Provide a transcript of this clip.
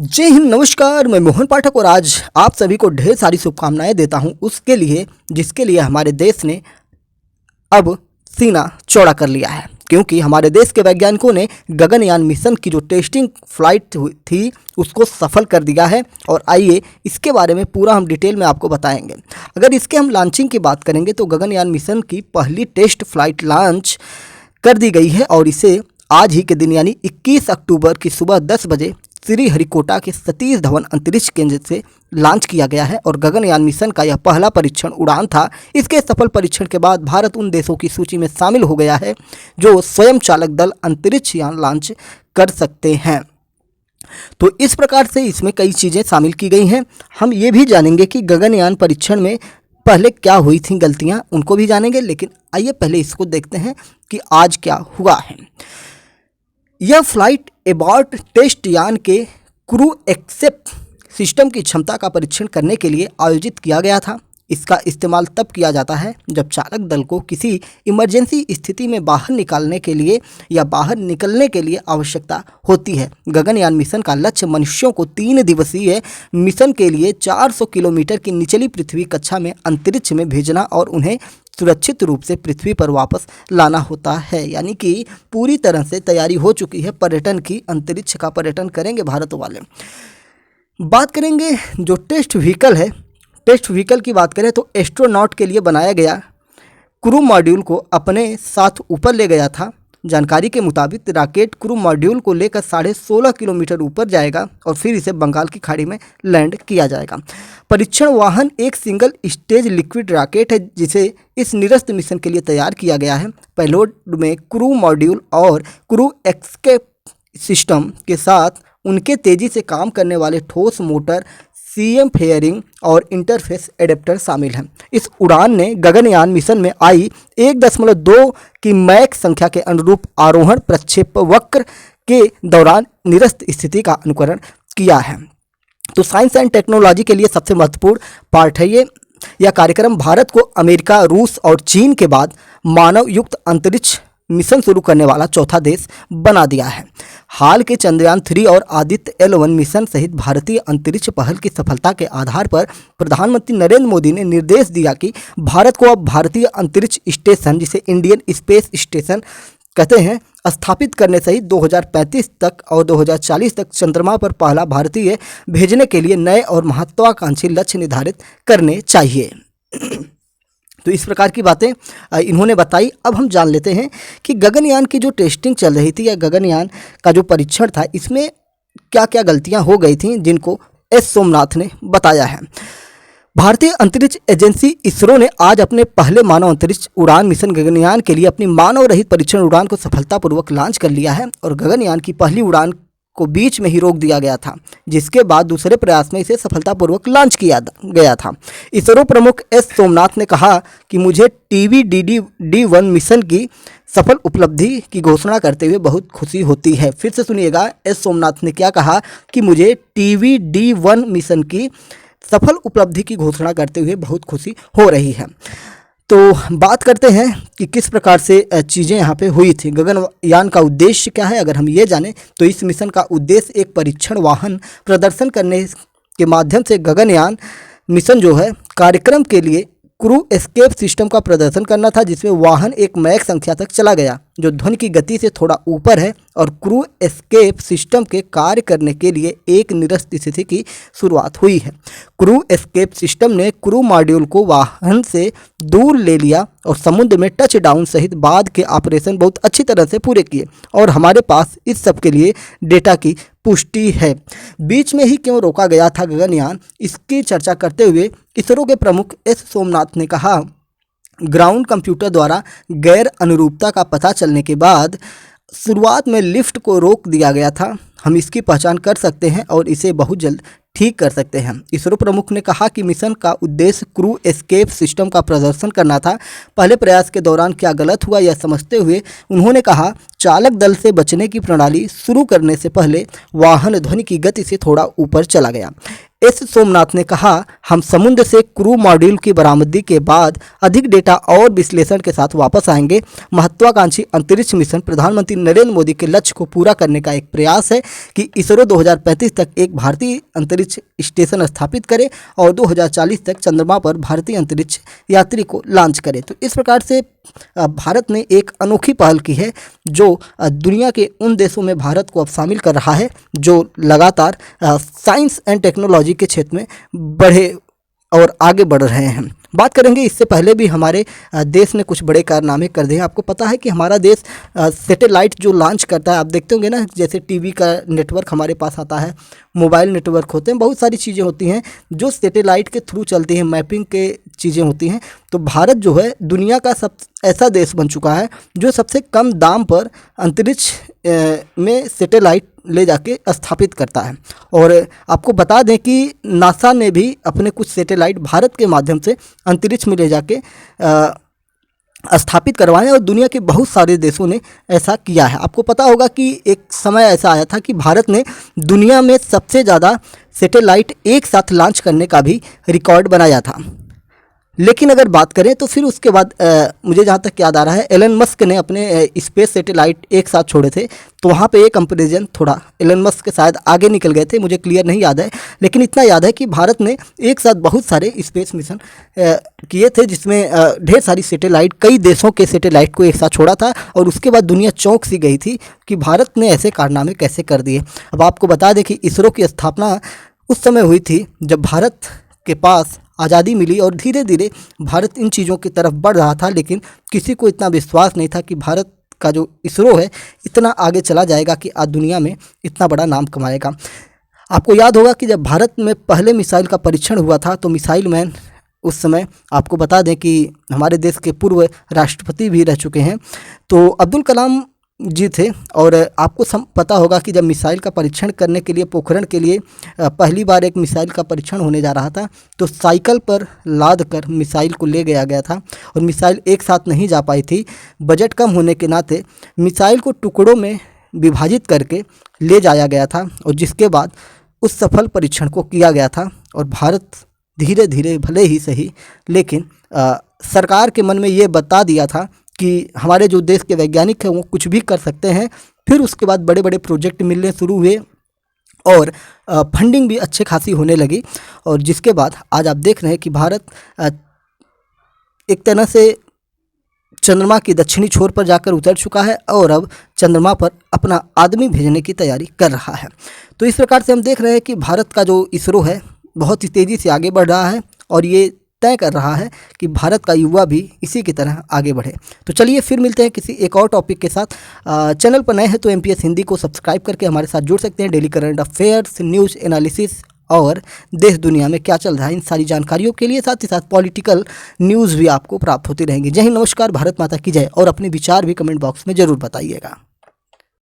जय हिंद, नमस्कार। मैं मोहन पाठक और आज आप सभी को ढेर सारी शुभकामनाएं देता हूं उसके लिए जिसके लिए हमारे देश ने अब सीना चौड़ा कर लिया है, क्योंकि हमारे देश के वैज्ञानिकों ने गगनयान मिशन की जो टेस्टिंग फ्लाइट थी उसको सफल कर दिया है। और आइए इसके बारे में पूरा हम डिटेल में आपको बताएंगे। अगर इसके हम लॉन्चिंग की बात करेंगे तो गगनयान मिशन की पहली टेस्ट फ्लाइट लॉन्च कर दी गई है और इसे आज ही के दिन यानी 21 अक्टूबर की सुबह 10 बजे श्रीहरिकोटा के सतीश धवन अंतरिक्ष केंद्र से लॉन्च किया गया है। और गगनयान मिशन का यह पहला परीक्षण उड़ान था। इसके सफल परीक्षण के बाद भारत उन देशों की सूची में शामिल हो गया है जो स्वयं चालक दल अंतरिक्ष यान लॉन्च कर सकते हैं। तो इस प्रकार से इसमें कई चीज़ें शामिल की गई हैं। हम ये भी जानेंगे कि गगनयान परीक्षण में पहले क्या हुई थी गलतियां, उनको भी जानेंगे। लेकिन आइए पहले इसको देखते हैं कि आज क्या हुआ है। यह फ्लाइट एबॉर्ट टेस्ट यान के क्रू एक्सेप्ट सिस्टम की क्षमता का परीक्षण करने के लिए आयोजित किया गया था। इसका इस्तेमाल तब किया जाता है जब चालक दल को किसी इमरजेंसी स्थिति में बाहर निकालने के लिए या बाहर निकलने के लिए आवश्यकता होती है। गगनयान मिशन का लक्ष्य मनुष्यों को 3 दिवसीय मिशन के लिए 400 किलोमीटर की निचली पृथ्वी कक्षा में अंतरिक्ष में भेजना और उन्हें सुरक्षित रूप से पृथ्वी पर वापस लाना होता है। यानी कि पूरी तरह से तैयारी हो चुकी है पर्यटन की, अंतरिक्ष का पर्यटन करेंगे भारत वाले। बात करेंगे जो टेस्ट व्हीकल है, टेस्ट व्हीकल की बात करें तो एस्ट्रोनॉट के लिए बनाया गया क्रू मॉड्यूल को अपने साथ ऊपर ले गया था। जानकारी के मुताबिक रॉकेट क्रू मॉड्यूल को लेकर 16.5 किलोमीटर ऊपर जाएगा और फिर इसे बंगाल की खाड़ी में लैंड किया जाएगा। परीक्षण वाहन एक सिंगल स्टेज लिक्विड रॉकेट है जिसे इस निरस्त मिशन के लिए तैयार किया गया है। पेलोड में क्रू मॉड्यूल और क्रू एस्केप सिस्टम के साथ उनके तेजी से काम करने वाले ठोस मोटर, सीएम फेयरिंग और इंटरफेस एडेप्टर शामिल हैं। इस उड़ान ने गगनयान मिशन में आई 1.2 की मैक संख्या के अनुरूप आरोहण प्रक्षेप वक्र के दौरान निरस्त स्थिति का अनुकरण किया है। तो साइंस एंड टेक्नोलॉजी के लिए सबसे महत्वपूर्ण पार्ट है ये। यह कार्यक्रम भारत को अमेरिका, रूस और चीन के बाद मानव युक्त अंतरिक्ष मिशन शुरू करने वाला चौथा देश बना दिया है। हाल के चंद्रयान 3 और आदित्य L1 मिशन सहित भारतीय अंतरिक्ष पहल की सफलता के आधार पर प्रधानमंत्री नरेंद्र मोदी ने निर्देश दिया कि भारत को अब भारतीय अंतरिक्ष स्टेशन, जिसे इंडियन स्पेस स्टेशन कहते हैं, स्थापित करने सहित 2035 तक और 2040 तक चंद्रमा पर पहला भारतीय भेजने के लिए नए और महत्वाकांक्षी लक्ष्य निर्धारित करने चाहिए। तो इस प्रकार की बातें इन्होंने बताई। अब हम जान लेते हैं कि गगनयान की जो टेस्टिंग चल रही थी या गगनयान का जो परीक्षण था इसमें क्या क्या गलतियां हो गई थीं, जिनको एस सोमनाथ ने बताया है। भारतीय अंतरिक्ष एजेंसी इसरो ने आज अपने पहले मानव अंतरिक्ष उड़ान मिशन गगनयान के लिए अपनी मानव रहित परीक्षण उड़ान को सफलतापूर्वक लॉन्च कर लिया है। और गगनयान की पहली उड़ान को बीच में ही रोक दिया गया था, जिसके बाद दूसरे प्रयास में इसे सफलतापूर्वक लॉन्च किया गया था। इसरो प्रमुख एस सोमनाथ ने कहा कि मुझे TVDD-1 मिशन की सफल उपलब्धि की घोषणा करते हुए बहुत खुशी होती है। फिर से सुनिएगा, एस सोमनाथ ने क्या कहा कि मुझे TVD-1 मिशन की सफल उपलब्धि की घोषणा करते हुए बहुत खुशी हो रही है। तो बात करते हैं कि किस प्रकार से चीज़ें यहाँ पे हुई थी। गगनयान का उद्देश्य क्या है, अगर हम ये जानें तो इस मिशन का उद्देश्य एक परीक्षण वाहन प्रदर्शन करने के माध्यम से गगनयान मिशन जो है कार्यक्रम के लिए क्रू एस्केप सिस्टम का प्रदर्शन करना था, जिसमें वाहन एक मैक संख्या तक चला गया जो ध्वनि की गति से थोड़ा ऊपर है। और क्रू एस्केप सिस्टम के कार्य करने के लिए एक निरस्त स्थिति की शुरुआत हुई है। क्रू एस्केप सिस्टम ने क्रू मॉड्यूल को वाहन से दूर ले लिया और समुद्र में टच डाउन सहित बाद के ऑपरेशन बहुत अच्छी तरह से पूरे किए। और हमारे पास इस सब के लिए डेटा की पुष्टि है। बीच में ही क्यों रोका गया था गगनयान, इसकी चर्चा करते हुए इसरो के प्रमुख एस सोमनाथ ने कहा, ग्राउंड कंप्यूटर द्वारा गैर अनुरूपता का पता चलने के बाद शुरुआत में लिफ्ट को रोक दिया गया था। हम इसकी पहचान कर सकते हैं और इसे बहुत जल्द ठीक कर सकते हैं। इसरो प्रमुख ने कहा कि मिशन का उद्देश्य क्रू एस्केप सिस्टम का प्रदर्शन करना था। पहले प्रयास के दौरान क्या गलत हुआ यह समझते हुए उन्होंने कहा चालक दल से बचने की प्रणाली शुरू करने से पहले वाहन ध्वनि की गति से थोड़ा ऊपर चला गया। एस सोमनाथ ने कहा, हम समुद्र से क्रू मॉड्यूल की बरामदगी के बाद अधिक डेटा और विश्लेषण के साथ वापस आएंगे। महत्वाकांक्षी अंतरिक्ष मिशन प्रधानमंत्री नरेंद्र मोदी के लक्ष्य को पूरा करने का एक प्रयास है कि इसरो 2035 तक एक भारतीय अंतरिक्ष स्टेशन स्थापित करे और 2040 तक चंद्रमा पर भारतीय अंतरिक्ष यात्री को लॉन्च करे। तो इस प्रकार से भारत ने एक अनोखी पहल की है जो दुनिया के उन देशों में भारत को अब शामिल कर रहा है जो लगातार साइंस एंड टेक्नोलॉजी के क्षेत्र में बढ़े और आगे बढ़ रहे हैं। बात करेंगे, इससे पहले भी हमारे देश ने कुछ बड़े कारनामे कर दिए हैं। आपको पता है कि हमारा देश सैटेलाइट जो लॉन्च करता है, आप देखते होंगे ना, जैसे टीवी का नेटवर्क हमारे पास आता है, मोबाइल नेटवर्क होते हैं, बहुत सारी चीज़ें होती हैं जो सैटेलाइट के थ्रू चलती हैं, मैपिंग के चीज़ें होती हैं। तो भारत जो है दुनिया का सब ऐसा देश बन चुका है जो सबसे कम दाम पर अंतरिक्ष में सैटेलाइट ले जाके स्थापित करता है। और आपको बता दें कि नासा ने भी अपने कुछ सैटेलाइट भारत के माध्यम से अंतरिक्ष में ले जाके स्थापित करवाए हैं और दुनिया के बहुत सारे देशों ने ऐसा किया है। आपको पता होगा कि एक समय ऐसा आया था कि भारत ने दुनिया में सबसे ज़्यादा सैटेलाइट एक साथ लॉन्च करने का भी रिकॉर्ड बनाया था। लेकिन अगर बात करें तो फिर उसके बाद मुझे जहाँ तक याद आ रहा है, एलन मस्क ने अपने स्पेस सैटेलाइट एक साथ छोड़े थे, तो वहाँ पे एक कंपैरिजन थोड़ा एलन मस्क के शायद आगे निकल गए थे, मुझे क्लियर नहीं याद है। लेकिन इतना याद है कि भारत ने एक साथ बहुत सारे स्पेस मिशन किए थे जिसमें ढेर सारी सैटेलाइट, कई देशों के सैटेलाइट को एक साथ छोड़ा था और उसके बाद दुनिया चौंक सी गई थी कि भारत ने ऐसे कारनामे कैसे कर दिए। अब आपको बता दें कि इसरो की स्थापना उस समय हुई थी जब भारत के पास आज़ादी मिली और धीरे धीरे भारत इन चीज़ों की तरफ बढ़ रहा था, लेकिन किसी को इतना विश्वास नहीं था कि भारत का जो इसरो है इतना आगे चला जाएगा कि आज दुनिया में इतना बड़ा नाम कमाएगा। आपको याद होगा कि जब भारत में पहले मिसाइल का परीक्षण हुआ था तो मिसाइल मैन उस समय, आपको बता दें कि हमारे देश के पूर्व राष्ट्रपति भी रह चुके हैं, तो अब्दुल कलाम जी थे। और आपको पता होगा कि जब मिसाइल का परीक्षण करने के लिए पोखरण के लिए पहली बार एक मिसाइल का परीक्षण होने जा रहा था तो साइकिल पर लाद कर मिसाइल को ले गया था और मिसाइल एक साथ नहीं जा पाई थी। बजट कम होने के नाते मिसाइल को टुकड़ों में विभाजित करके ले जाया गया था और जिसके बाद उस सफल परीक्षण को किया गया था। और भारत धीरे धीरे, भले ही सही, लेकिन सरकार के मन में ये बता दिया था कि हमारे जो देश के वैज्ञानिक हैं वो कुछ भी कर सकते हैं। फिर उसके बाद बड़े बड़े प्रोजेक्ट मिलने शुरू हुए और फंडिंग भी अच्छे खासी होने लगी और जिसके बाद आज आप देख रहे हैं कि भारत एक तरह से चंद्रमा की दक्षिणी छोर पर जाकर उतर चुका है और अब चंद्रमा पर अपना आदमी भेजने की तैयारी कर रहा है। तो इस प्रकार से हम देख रहे हैं कि भारत का जो इसरो है बहुत ही तेज़ी से आगे बढ़ रहा है और ये तय कर रहा है कि भारत का युवा भी इसी की तरह आगे बढ़े। तो चलिए फिर मिलते हैं किसी एक और टॉपिक के साथ। चैनल पर नए हैं तो MPS हिंदी को सब्सक्राइब करके हमारे साथ जुड़ सकते हैं। Daily current affairs, news analysis और देश दुनिया में क्या चल रहा है इन सारी जानकारियों के लिए, साथ ही साथ पॉलिटिकल न्यूज़ भी आपको प्राप्त होती रहेंगी। जय हिंद, नमस्कार, भारत माता की जय और अपने विचार भी कमेंट बॉक्स में ज़रूर बताइएगा।